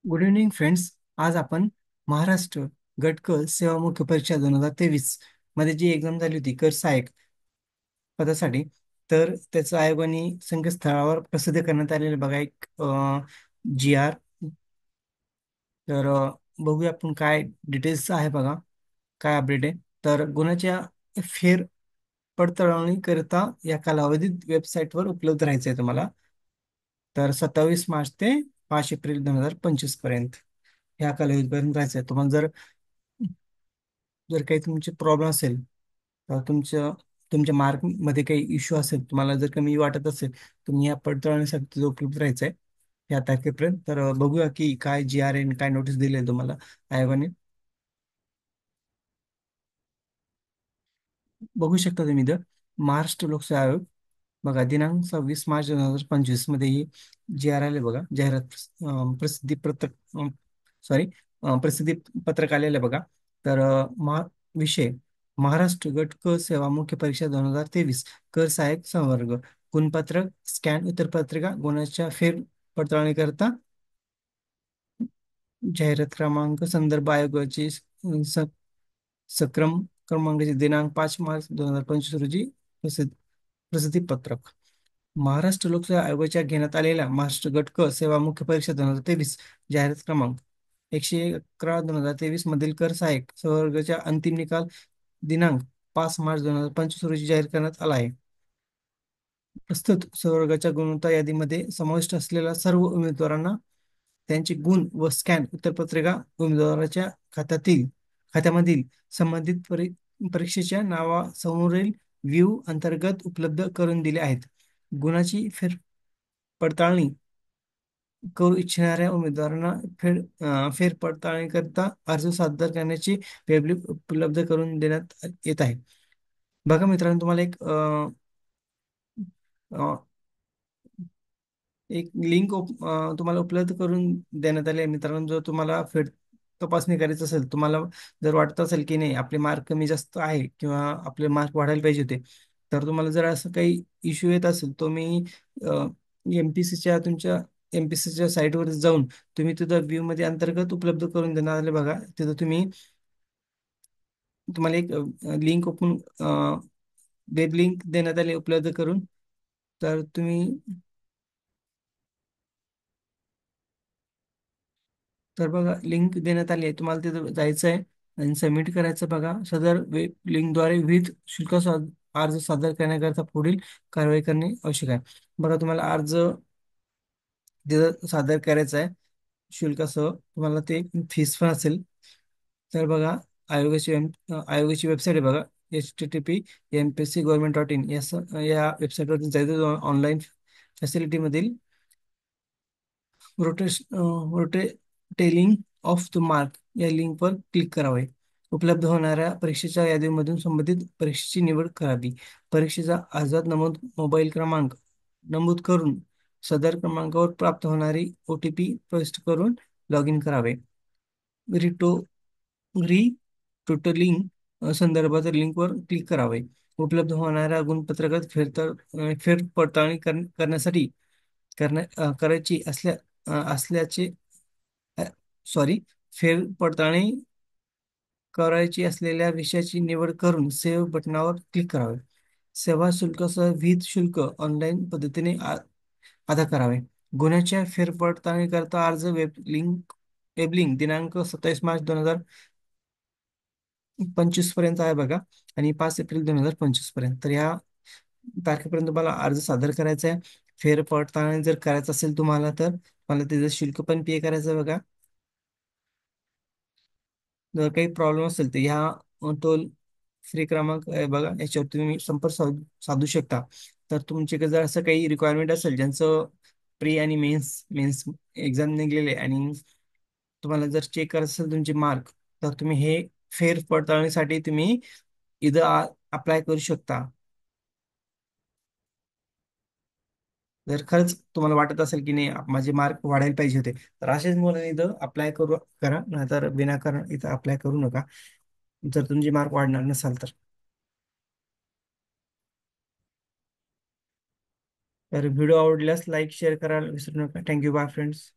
Good evening friends. आज आपण महाराष्ट्र गट क सेवा मुख्य परीक्षा 2023 मध्ये जी एक्झाम झाली होती कर सहाय्यक पदासाठी, तर त्याचं आयोगाने संकेतस्थळावर प्रसिद्ध करण्यात आलेलं बघा एक GR. तर बघूया आपण काय डिटेल्स आहे बघा, काय अपडेट आहे. तर गुन्ह्याच्या फेर पडताळणी करता या कालावधीत वेबसाईटवर उपलब्ध राहायचं आहे तुम्हाला. तर 27 मार्च ते 5 एप्रिल 2025 पर्यंत ह्या कालावधीपर्यंत राहायचं आहे तुम्हाला. जर जर काही तुमचे प्रॉब्लेम असेल, तुमच्या मार्कमध्ये काही इश्यू असेल, तुम्हाला जर कमी वाटत असेल, तुम्ही या पडताळणीसाठी तिथं उपलब्ध राहायचं आहे या तारखेपर्यंत. तर बघूया की काय GR काय नोटीस दिली आहे तुम्हाला आयोगाने. बघू शकता तुम्ही इथं महाराष्ट्र लोकसेवा आयोग बघा, दिनांक 26 मार्च 2025 मध्ये ही GR आले बघा. जाहिरात प्रसिद्धी पत्रक, सॉरी, प्रसिद्धी पत्रक आलेलं आहे बघा. तर विषय महाराष्ट्र गट क सेवा मुख्य परीक्षा 2023 कर सहाय्यक संवर्ग गुणपत्रक स्कॅन उत्तरपत्रिका गुणाच्या फेर पडताळणी करता जाहिरात क्रमांक संदर्भ आयोगाची सक्रम क्रमांकाचे दिनांक 5 मार्च 2025 रोजी प्रसिद्ध प्रसिद्धी पत्रक. महाराष्ट्र लोकसेवा आयोगाच्या घेण्यात आलेल्या महाराष्ट्र गट क सेवा मुख्य परीक्षा 2023 जाहिरात क्रमांक 111/2023 मधील कर सहाय्यक संवर्गाचा अंतिम निकाल दिनांक 5 मार्च 2025 रोजी जाहीर करण्यात आला आहे. प्रस्तुत संवर्गाच्या गुणवत्ता यादीमध्ये समाविष्ट असलेल्या सर्व उमेदवारांना त्यांचे गुण व स्कॅन उत्तरपत्रिका उमेदवाराच्या खात्यामधील संबंधित परीक्षेच्या नावासमोरील व्ह्यू अंतर्गत उपलब्ध करून दिले आहेत. गुणाची पडताळणी करू इच्छिणाऱ्या उमेदवारांना फेरपडताळणीकरिता अर्ज सादर करण्याची वेब लिंक उपलब्ध करून देण्यात येत आहे. बघा मित्रांनो, तुम्हाला एक लिंक तुम्हाला उपलब्ध करून देण्यात आली आहे मित्रांनो. जर तुम्हाला फेर तपासणी करायची असेल, तुम्हाला जर वाटत असेल की नाही आपले मार्क कमी जास्त आहे किंवा आपले मार्क वाढायला पाहिजे होते, तर तुम्हाला जर असं काही इश्यू येत असेल, तुम्ही तुमच्या MPSCच्या साईटवर जाऊन तुम्ही तिथं व्ह्यू मध्ये अंतर्गत उपलब्ध करून देणार आले बघा. तिथं तुम्हाला एक लिंक ओपन वेब लिंक देण्यात आली उपलब्ध करून. तर बघा, लिंक देण्यात आली आहे, तुम्हाला तिथं जायचं आहे आणि सबमिट करायचं बघा. सदर वेब लिंकद्वारे विविध अर्ज सादर करण्याकरिता पुढील कारवाई करणे आवश्यक आहे. बघा, तुम्हाला अर्ज तिथं सादर करायचा आहे शुल्कासह. तुम्हाला ते फीस पण असेल. तर बघा, आयोगाची वेबसाईट आहे बघा, http://mpscgovernment.in या वेबसाईटवर जायचं. ऑनलाईन फॅसिलिटीमधील रोटेटिंग ऑफ द मार्क या लिंकवर क्लिक करावे. उपलब्ध होणाऱ्या परीक्षेच्या यादीमधून संबंधित परीक्षेची निवड करावी. परीक्षेचा अर्जात मोबाईल क्रमांक नमूद करून सदर क्रमांकावर प्राप्त होणारी OTP प्रविष्ट करून लॉग इन करावे. रिटो रिटोटलिंग संदर्भात लिंकवर क्लिक करावे. उपलब्ध होणाऱ्या गुणपत्रकात फेरपडताळणी करण्यासाठी करायची असल्याचे सॉरी फेरपडताळणी करायची असलेल्या विषयाची निवड करून सेव्ह बटनावर क्लिक करावे. सेवा शुल्कासह विहित शुल्क ऑनलाईन पद्धतीने अदा करावे. गुन्ह्याच्या फेरपडताळणीकरता अर्ज वेब लिंक दिनांक 27 मार्च 2025 पर्यंत आहे बघा, आणि 5 एप्रिल 2025 पर्यंत. तर या तारखेपर्यंत तुम्हाला अर्ज सादर करायचा आहे. फेरपडताळणी जर करायचं असेल तुम्हाला, तर तुम्हाला त्याचं शुल्क पण पे करायचं आहे बघा. जर काही प्रॉब्लेम असेल तर ह्या टोल फ्री क्रमांक आहे बघा, याच्यावर तुम्ही संपर्क साधू शकता. तर तुमचे जर असं काही रिक्वायरमेंट असेल, ज्यांचं प्री आणि मेन्स एक्झाम निघलेले आणि तुम्हाला जर चेक करायचं असेल तुमचे मार्क, तर तुम्ही हे फेर पडताळणीसाठी तुम्ही इथं अप्लाय करू शकता. जर खरंच तुम्हाला वाटत असेल की नाही माझे मार्क वाढायला पाहिजे होते, तर असेच मुलांनी इथं करा, नाहीतर विनाकारण इथं अप्लाय करू नका जर तुमचे मार्क वाढणार नसाल तर. तर व्हिडिओ आवडल्यास लाईक शेअर करायला विसरू नका. Thank you, bye friends.